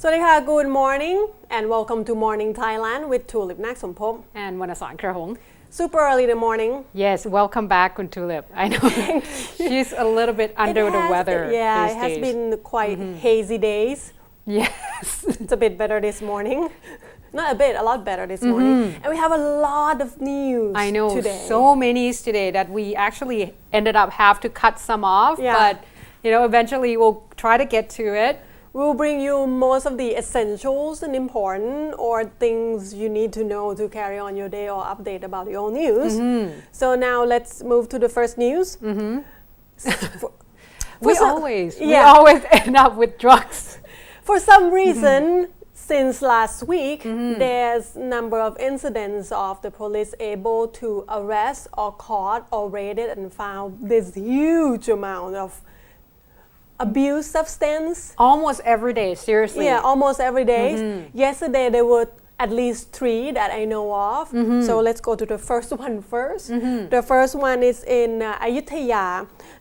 สวัสดีค่ะ Good morning and welcome to Morning Thailand with Tulip นักสมภพ and วรรณสารกระหง Super early in the morning. Yes, welcome back, Kun Tulip. I know she's a little bit under the weather Yeah, these it has days. been quite hazy days. Yes. It's a bit better this morning. Not a bit, a lot better this morning. And we have a lot of news I know today. so many news today that we actually ended up have to cut some off, Yeah. but eventually we'll try to get to it. We'll bring you most of the essentials and important or things you need to know to carry on your day or update about your news. So now let's move to the first news. We always end up with drugs. For some reason, since last week, there's number of incidents of the police able to arrest or caught or raided and found this huge amount of abuse substance. Almost every day, seriously. Yeah, almost every day. Yesterday there were at least 3 that I know of. So let's go to the first one first. The first one is in Ayutthaya.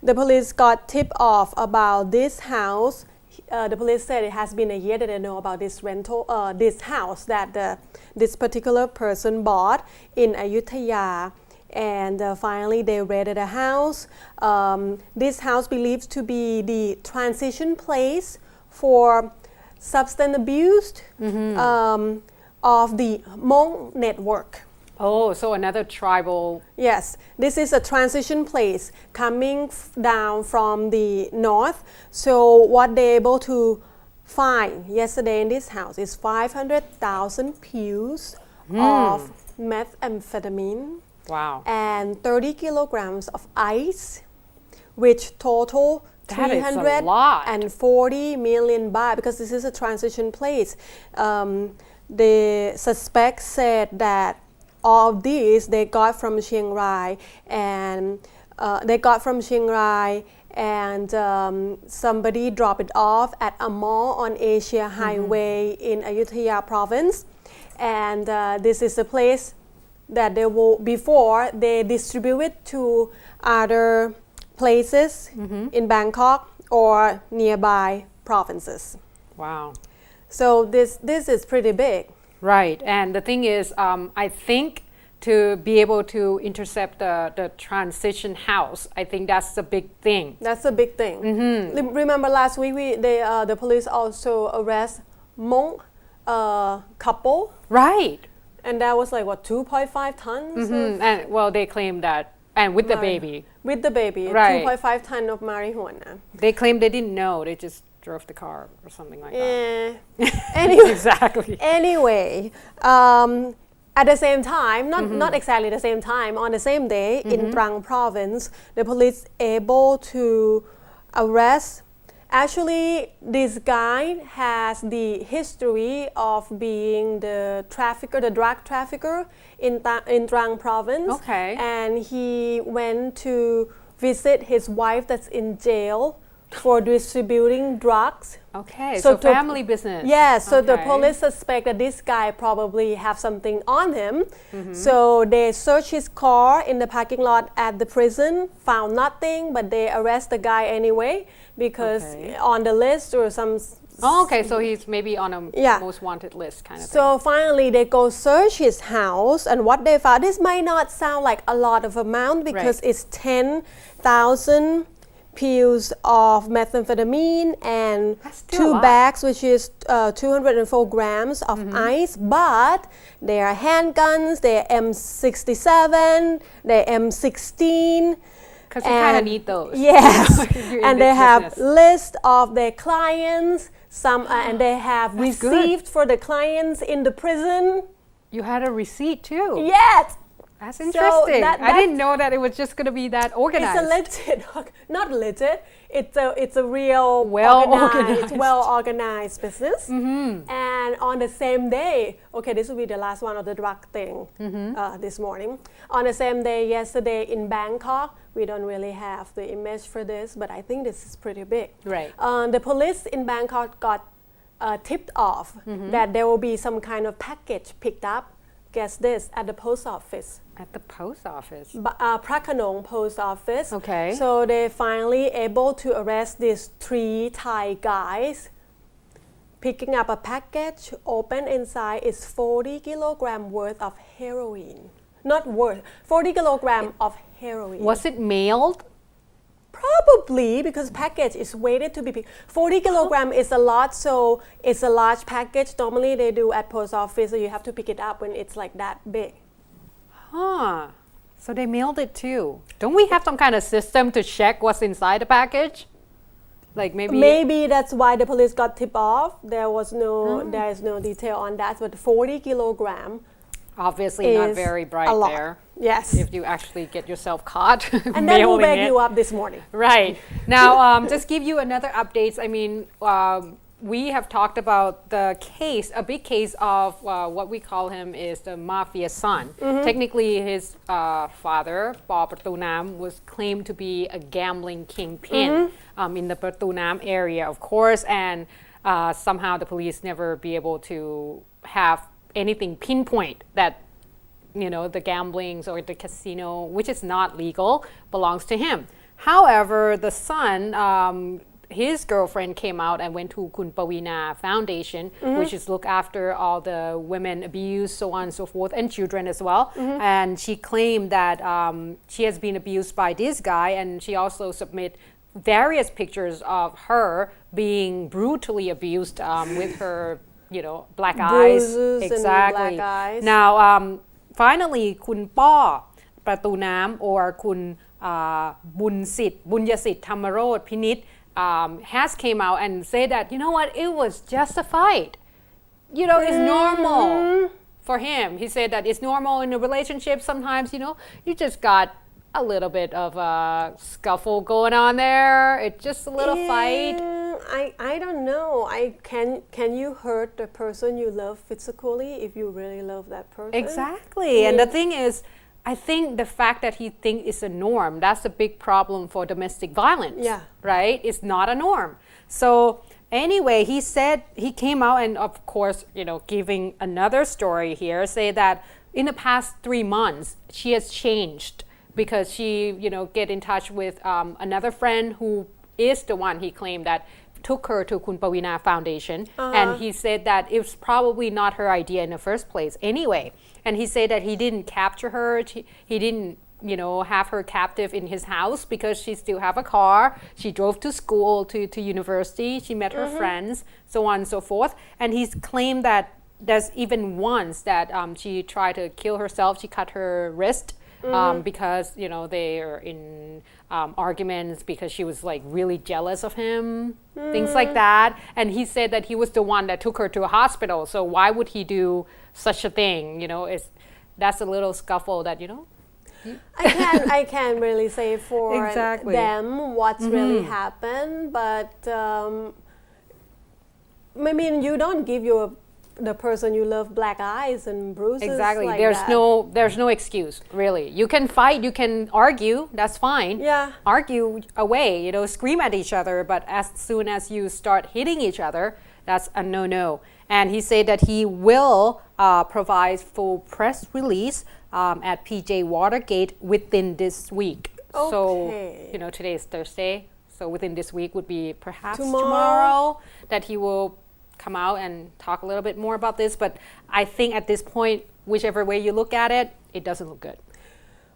The police got tip off about this house. The police said it has been a year that they know about this house that this particular person bought in Ayutthaya. And finally they raided a house. This house believed to be the transition place for substance abuse of the Hmong network. Oh, so another tribal. Yes, this is a transition place coming down from the north. So what they're able to find yesterday in this house is 500,000 pills of methamphetamine. Wow. And 30 kilograms of ice, which total That is a lot. 340 million baht, because this is a transition place. The suspect said that all of these they got from Chiang Rai, and somebody dropped it off at a mall on Asia Highway in Ayutthaya province, and this is a place that they will before they distribute it to other places in Bangkok or nearby provinces. Wow. So this is pretty big. Right, and the thing is, I think to be able to intercept the transition house, I think that's the big thing. That's a big thing. Remember last week the police also arrest Hmong couple. Right. And that was like what, 2.5 tons? And well, they claim that, and with the baby. With the baby, Right. 2.5 tons of marijuana. They claim they didn't know, they just drove the car or something like that. Anyway, Exactly. Anyway, at the same time, not exactly the same time, on the same day in Trang province, the police able to arrest. Actually, this guy has the history of being the drug trafficker in Trang province. Okay. And he went to visit his wife that's in jail for distributing drugs. Okay, so family business. Yes, so the Okay. police suspect that this guy probably have something on him. So they searched his car in the parking lot at the prison, found nothing, but they arrest the guy anyway because Okay. on the list or some. Oh, okay, so he's maybe on a most wanted list kind of thing. So finally they go search his house, and what they found, this might not sound like a lot of amount because it's 10,000 pills of methamphetamine and That's still a 2 lot. bags, which is 204 grams of ice, but there are handguns, there are M67, there are M16. Because you kind of need those. Yes, You're in and they this have business. list of their clients, and they have That's good. received for the clients in the prison. You had a receipt too. Yes. That's interesting. that- I didn't know that it was just going to be that organized. It's a legit, not legit. It's a real Well-organized. well organized business. And on the same day, okay, this will be the last one of the drug thing this morning. On the same day, yesterday in Bangkok, we don't really have the image for this, but I think this is pretty big. Right. The police in Bangkok got tipped off that there will be some kind of package picked up. Guess this, at the post office. At the post office. Prakanong post office. Okay. So they finally able to arrest these 3 Thai guys picking up a package, open inside is 40 kilogram worth of heroin. Not worth, 40 kilogram of heroin. Was it mailed? Probably, because package is weighted to be picked. 40 kilogram is a lot, so it's a large package. Normally they do at post office, so you have to pick it up when it's like that big. Huh. So they mailed it too. Don't we have some kind of system to check what's inside the package? Like maybe that's why the police got tipped off. There is no detail on that, but 40 kilogram obviously not very bright a lot. there. Yes. If you actually get yourself caught and then we'll mailing wake you up this morning. Right. Now, just give you another updates. I mean, we have talked about the case, a big case of what we call him is the Mafia Son. Technically, his father, Paw Pratunam, was claimed to be a gambling kingpin in the Pratunam area, of course, and somehow the police never be able to have anything pinpoint that the gamblings or the casino, which is not legal, belongs to him. However, the son, his girlfriend came out and went to Kun Pawina Foundation, which is look after all the women abused, so on and so forth, and children as well. And she claimed that she has been abused by this guy, and she also submit various pictures of her being brutally abused with her, black Bruises eyes. Exactly. And black eyes. Now, finally, Kun Paw Pratunam or Kun Bunyasitt Thamarot Pinit has came out and said that, it was justified. It's normal for him. He said that it's normal in a relationship. Sometimes, you just got a little bit of a scuffle going on there. It's just a little fight. I don't know. Can you hurt the person you love physically if you really love that person? Exactly. And the thing is, I think the fact that he thinks it's a norm, that's a big problem for domestic violence. Yeah. Right? It's not a norm. So anyway, he said, he came out and of course, giving another story here, say that in the past 3 months, she has changed because she, get in touch with another friend who is the one he claimed that took her to Kun Pawina Foundation. And he said that it was probably not her idea in the first place anyway. And he said that he didn't capture her. He didn't, have her captive in his house because she still have a car. She drove to school, to university. She met her friends, so on and so forth. And he's claimed that there's even once that she tried to kill herself. She cut her wrist. Because they are in arguments because she was like really jealous of him, things like that. And he said that he was the one that took her to a hospital. So why would he do such a thing? That's a little scuffle that I can't really say for Exactly. them what's really happened, but I mean, you don't give the person you love black eyes and bruises. Exactly. Like there's that. there's no excuse, really. You can fight, you can argue, that's fine. Yeah. Argue away, scream at each other, but as soon as you start hitting each other, that's a no-no. And he said that he will provide full press release at PJ Watergate within this week. Okay. So, today is Thursday, so within this week would be perhaps Tomorrow. tomorrow that he will come out and talk a little bit more about this, but I think at this point, whichever way you look at it, it doesn't look good.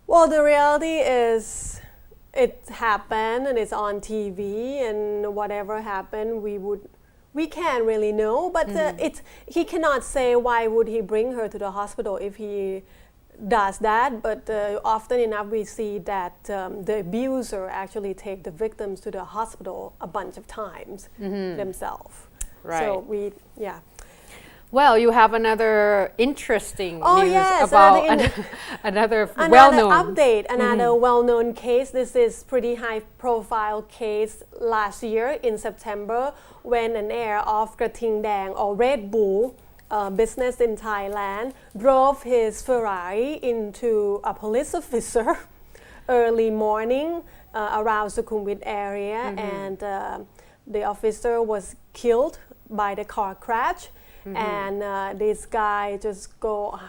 Well, the reality is it happened and it's on TV, and whatever happened, we can't really know, but he cannot say why would he bring her to the hospital if he does that, but often enough we see that the abuser actually take the victims to the hospital a bunch of times themselves. Right. So Well, you have another interesting news yes, about another well-known update, another well-known case. This is pretty high-profile case last year in September when an heir of Krating Dang or Red Bull business in Thailand drove his Ferrari into a police officer early morning around Sukhumvit area, and the officer was killed by the car crash, and this guy just go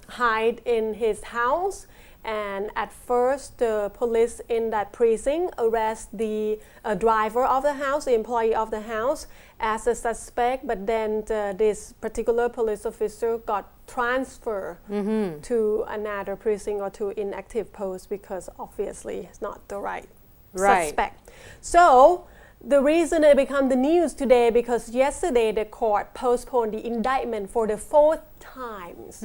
hide in his house, And at first, the police in that precinct arrest the driver of the house, the employee of the house, as a suspect. But then this particular police officer got transferred to another precinct or to inactive post because obviously it's not the right suspect. So the reason it became the news today because yesterday the court postponed the indictment for the fourth times.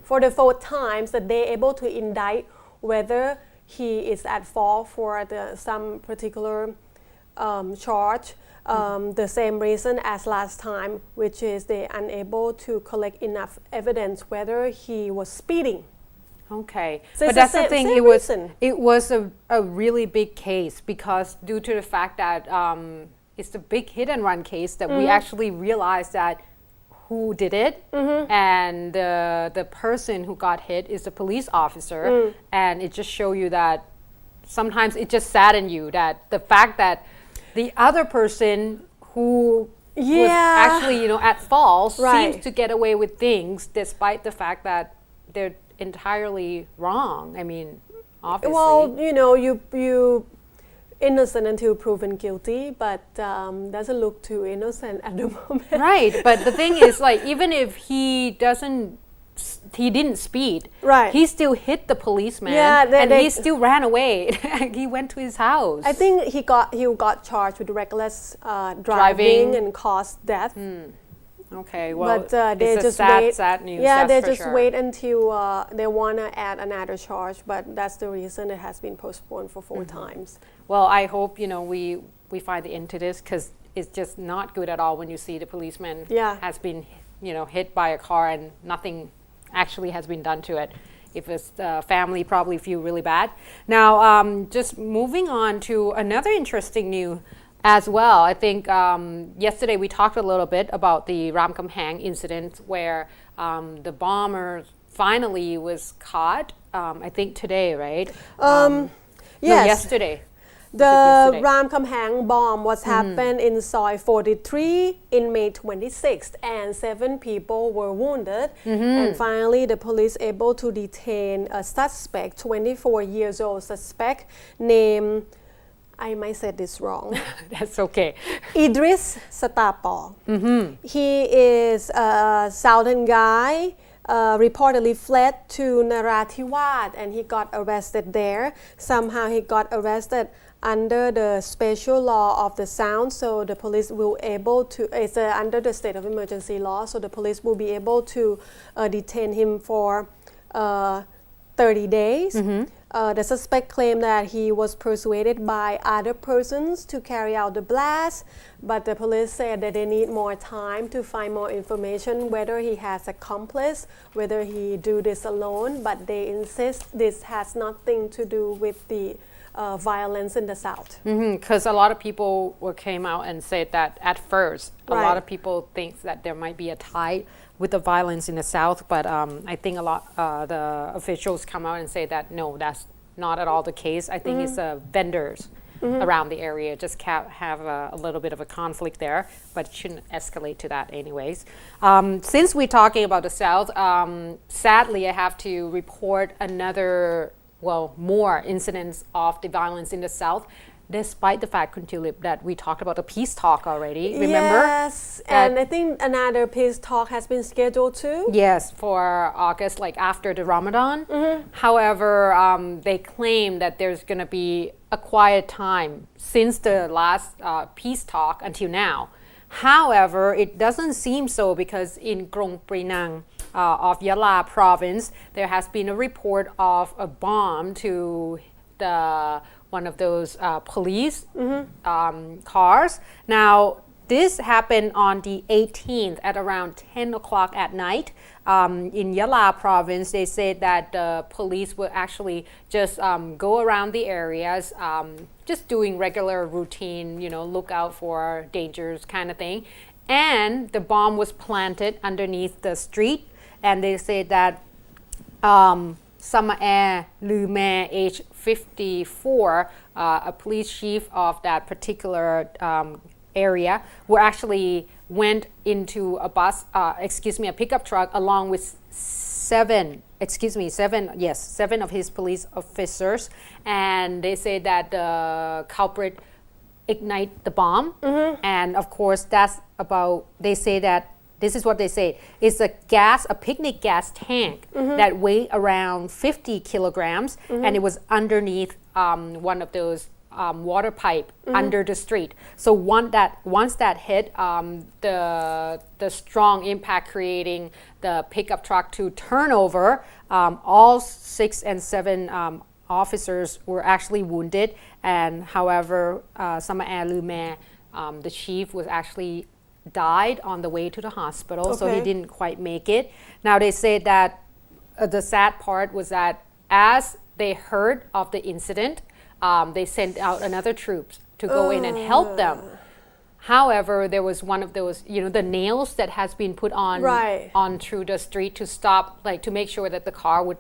For the fourth times that they're able to indict whether he is at fault for some particular charge. The same reason as last time, which is they're unable to collect enough evidence whether he was speeding. Okay, So but it's that's the the thing. same It was a really big case because due to the fact that it's a big hit and run case that we actually realized that who did it, and the person who got hit is a police officer, and it just show you that sometimes it just sadden you that the fact that the other person who was actually at fault seems to get away with things despite the fact that they're entirely wrong. I mean, obviously. Well, you innocent until proven guilty, but doesn't look too innocent at the moment. Right, but the thing is, like, even if he didn't speed, he still hit the policeman, and he still ran away. He went to his house. I think he got charged with reckless driving and caused death. Okay, well, but they it's just sad news. Yeah, that's they for just sure. wait until they want to add another charge, but that's the reason it has been postponed for 4 times. Well, I hope we find the end to this because it's just not good at all when you see the policeman has been hit by a car and nothing actually has been done to it. If it's the family, probably feel really bad. Now, just moving on to another interesting news as well. I think yesterday we talked a little bit about the Ramkamhaeng incident where the bomber finally was caught. I think today, right? Yes. No, yesterday. The Ramkamhaeng bomb was happened in Soi 43 in May 26th, and 7 people were wounded. And finally, the police able to detain a suspect, 24 years old suspect named, I might say this wrong. That's okay. Idris Satapal. He is a southern guy. Reportedly fled to Narathiwat and he got arrested there. Somehow he got arrested under the special law of the Sound, so the police will able to, it's under the state of emergency law, so the police will be able to detain him for 30 days. The suspect claimed that he was persuaded by other persons to carry out the blast, but the police said that they need more time to find more information whether he has accomplice, whether he do this alone, but they insist this has nothing to do with the violence in the South. Because a lot of people came out and said that at first, a lot of people think that there might be a tie with the violence in the South, but I think a lot the officials come out and say that no, that's not at all the case. I think it's vendors around the area just have a little bit of a conflict there, but it shouldn't escalate to that anyways. Since we're talking about the South, sadly I have to report more incidents of the violence in the South, despite the fact, Kuntulip, that we talked about the peace talk already, remember? Yes, and I think another peace talk has been scheduled too. Yes, for August, like after the Ramadan. However, they claim that there's going to be a quiet time since the last peace talk until now. However, it doesn't seem so because in Krong Prinang of Yala province, there has been a report of a bomb to one of those police cars. Now, this happened on the 18th at around 10 o'clock at night. In Yala province, they said that the police will actually just go around the areas, just doing regular routine, look out for dangers kind of thing. And the bomb was planted underneath the street. And they said that Samae Lume, age 54, a police chief of that particular area, who actually went into a pickup truck along with seven of his police officers, and they say that the culprit ignite the bomb, and of course they say that this is what they say, it's a picnic gas tank that weighed around 50 kilograms, and it was underneath one of those water pipe under the street. So once that hit, the strong impact creating the pickup truck to turn over, all 6 and 7 officers were actually wounded, and however, Samael Lume, the chief, was actually died on the way to the hospital, so he didn't quite make it. Now they say that the sad part was that as they heard of the incident, they sent out another troops to go in and help them. However, there was one of those, the nails that has been put on through the street to stop, to make sure that the car would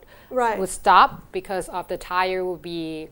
stop, because of the tire would be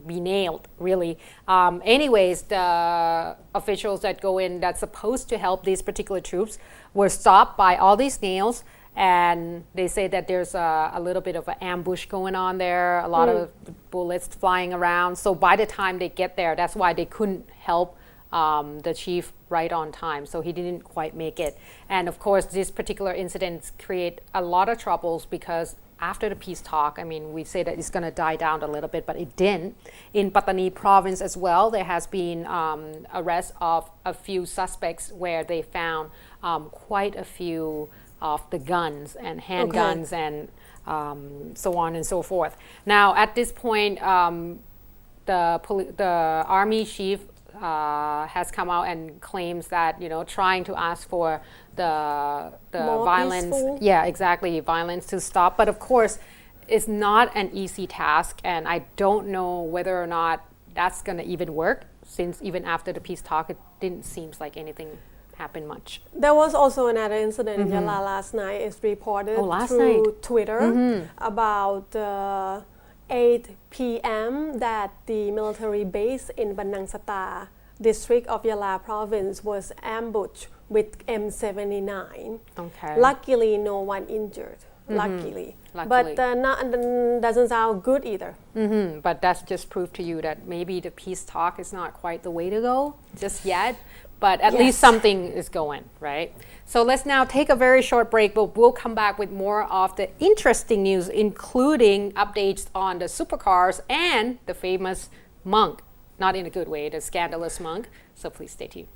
nailed, really. Anyways, the officials that go in that's supposed to help these particular troops were stopped by all these nails, and they say that there's a little bit of an ambush going on there, a lot of bullets flying around. So by the time they get there, that's why they couldn't help the chief right on time, so he didn't quite make it. And of course, this particular incident create a lot of troubles, because after the peace talk, we say that it's going to die down a little bit, but it didn't. In Pattani province as well, there has been arrest of a few suspects where they found quite a few of the guns and handguns and so on and so forth. Now at this point, the army chief has come out and claims that trying to ask for the more violence, peaceful. Violence to stop. But of course, it's not an easy task, and I don't know whether or not that's going to even work, since even after the peace talk, it didn't seem like anything happened much. There was also another incident in Yala last night. It's reported through Twitter about 8 p.m. that the military base in Banangsata district of Yala province was ambushed with M79. Luckily, no one injured. Luckily. But doesn't sound good either. But that's just proof to you that maybe the peace talk is not quite the way to go just yet. But at least something is going, right? So let's now take a very short break, but we'll come back with more of the interesting news, including updates on the supercars and the famous monk. Not in a good way, the scandalous monk. So please stay tuned.